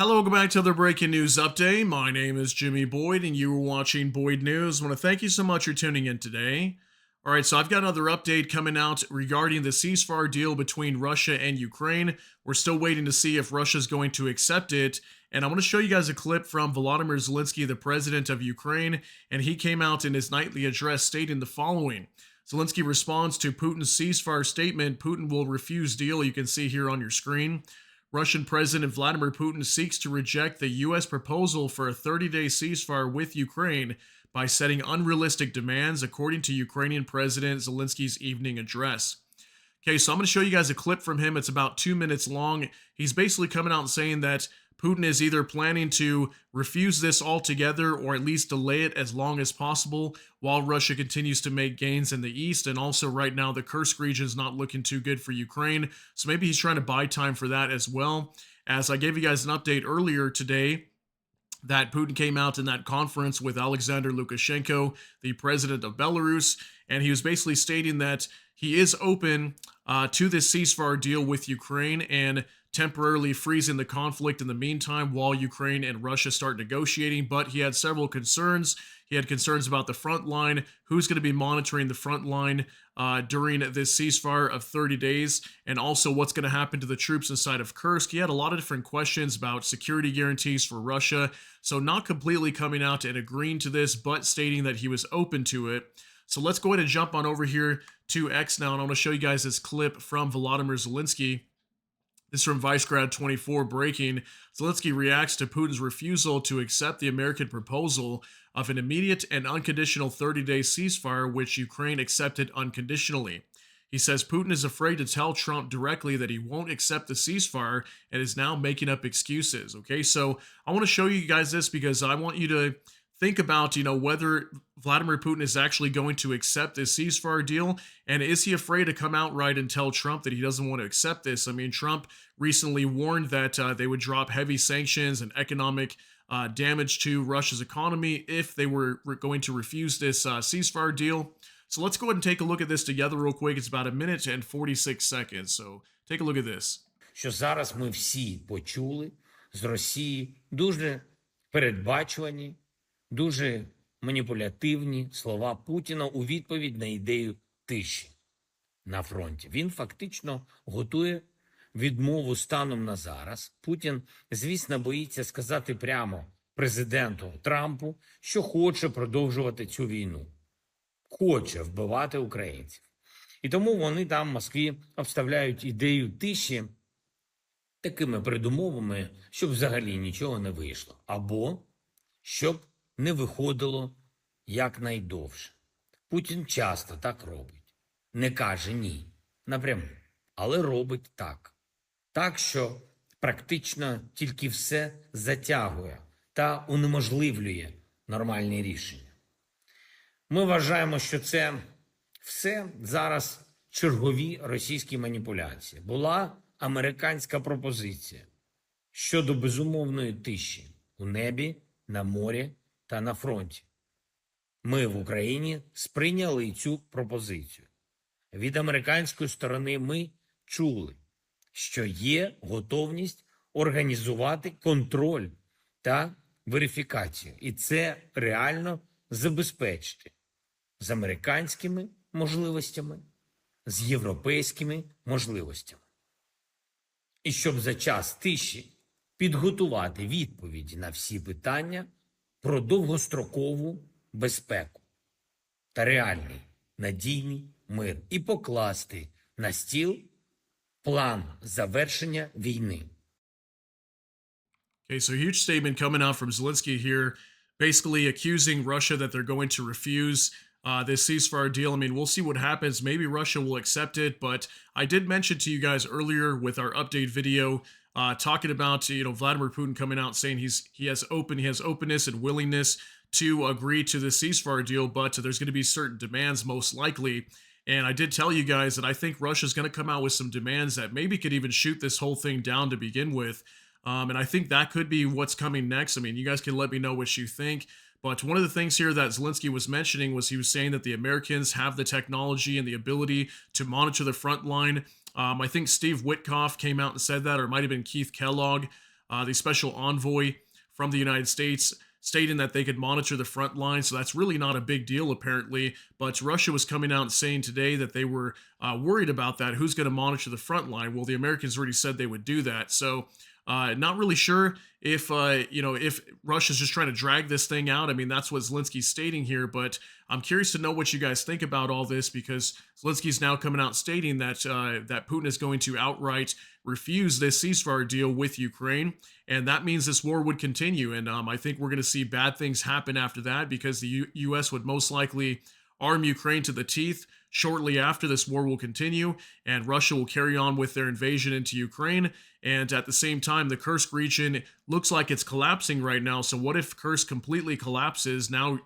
Hello, welcome back to the breaking news update. My name is Jimmy Boyd, and you are watching Boyd News. I want to thank you so much for tuning in today. All right, so I've got another update coming out regarding the ceasefire deal between Russia and Ukraine. We're still waiting to see if Russia's going to accept it. And I want to show you guys a clip from Vladimir Zelenskyy, the president of Ukraine, and he came out in his nightly address stating the following. Zelenskyy responds to Putin's ceasefire statement. Putin will refuse deal. You can see here on your screen. Russian President Vladimir Putin seeks to reject the U.S. proposal for a 30-day ceasefire with Ukraine by setting unrealistic demands, according to Ukrainian President Zelenskyy's evening address. Okay, so I'm going to show you guys a clip from him. It's about 2 minutes long. He's basically coming out and saying that Putin is either planning to refuse this altogether or at least delay it as long as possible while Russia continues to make gains in the east. And also right now, the Kursk region is not looking too good for Ukraine. So maybe he's trying to buy time for that as well. As I gave you guys an update earlier today, that Putin came out in that conference with Alexander Lukashenko, the president of Belarus, and he was basically stating that he is open to this ceasefire deal with Ukraine and temporarily freezing the conflict in the meantime while Ukraine and Russia start negotiating. But he had several concerns. He had concerns about the front line, who's going to be monitoring the front line during this ceasefire of 30 days, and also what's going to happen to the troops inside of Kursk. He had a lot of different questions about security guarantees for Russia. So not completely coming out and agreeing to this, but stating that he was open to it. So let's go ahead and jump on over here to X now, and I want to show you guys this clip from Volodymyr Zelenskyy. This is from ViceGrad24 breaking. Zelenskyy reacts to Putin's refusal to accept the American proposal of an immediate and unconditional 30-day ceasefire, which Ukraine accepted unconditionally. He says Putin is afraid to tell Trump directly that he won't accept the ceasefire and is now making up excuses. Okay, so I want to show you guys this because I want you to think about, whether Vladimir Putin is actually going to accept this ceasefire deal, and is he afraid to come outright and tell Trump that he doesn't want to accept this? I mean, Trump recently warned that they would drop heavy sanctions and economic damage to Russia's economy if they were going to refuse this ceasefire deal. So let's go ahead and take a look at this together real quick. It's about 1 minute and 46 seconds. So take a look at this. Що зараз ми всі почули з Росії дуже передбачувані, дуже маніпулятивні слова Путіна у відповідь на ідею тиші на фронті. Він фактично готує відмову станом на зараз. Путін, звісно, боїться сказати прямо президенту Трампу, що хоче продовжувати цю війну. Хоче вбивати українців. І тому вони там в Москві обставляють ідею тиші такими передумовами, щоб взагалі нічого не вийшло. Або щоб не виходило якнайдовше. Путін часто так робить. Не каже ні напряму, але робить так. Так, що практично тільки все затягує та унеможливлює нормальні рішення. Ми вважаємо, що це все зараз чергові російські маніпуляції. Була американська пропозиція щодо безумовної тиші у небі, на морі та на фронті. Ми в Україні сприйняли цю пропозицію. Від американської сторони ми чули, що є готовність організувати контроль та верифікацію. І це реально забезпечити з американськими можливостями, з європейськими можливостями. І щоб за час тиші підготувати відповіді на всі питання про довгострокову безпеку та реальний надійний мир і покласти на стіл план завершення війни. Okay, so huge statement coming out from Zelenskyy here, basically accusing Russia that they're going to refuse this ceasefire deal. I mean, we'll see what happens. Maybe Russia will accept it, but I did mention to you guys earlier with our update video, talking about Vladimir Putin coming out saying he has openness and willingness to agree to the ceasefire deal, but there's going to be certain demands most likely. And I did tell you guys that I think Russia's going to come out with some demands that maybe could even shoot this whole thing down to begin with. And I think that could be what's coming next. I mean, you guys can let me know what you think. But one of the things here that Zelenskyy was mentioning was he was saying that the Americans have the technology and the ability to monitor the front line. I think Steve Witkoff came out and said that, or it might have been Keith Kellogg. the special envoy from the United States, stating that they could monitor the front line. So that's really not a big deal, apparently. But Russia was coming out and saying today that they were worried about that. Who's going to monitor the front line? Well, the Americans already said they would do that. So not really sure if if Russia's just trying to drag this thing out. I mean, that's what Zelensky's stating here, but I'm curious to know what you guys think about all this, because Zelensky's now coming out stating that that Putin is going to outright refuse this ceasefire deal with Ukraine, and that means this war would continue. And I think we're going to see bad things happen after that, because the U.S. would most likely arm Ukraine to the teeth shortly after this war will continue, and Russia will carry on with their invasion into Ukraine. And at the same time, the Kursk region looks like it's collapsing right now. So what if Kursk completely collapses? Now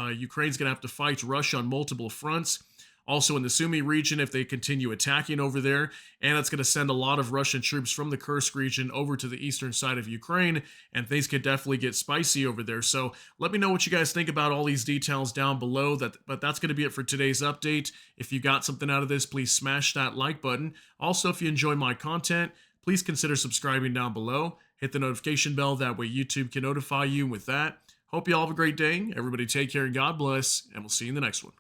Ukraine's going to have to fight Russia on multiple fronts. Also in the Sumy region, if they continue attacking over there, and it's going to send a lot of Russian troops from the Kursk region over to the eastern side of Ukraine, and things could definitely get spicy over there. So let me know what you guys think about all these details down below. But that's going to be it for today's update. If you got something out of this, please smash that like button. Also, if you enjoy my content, please consider subscribing down below. Hit the notification bell, that way YouTube can notify you. And with that, hope you all have a great day. Everybody take care and God bless, and we'll see you in the next one.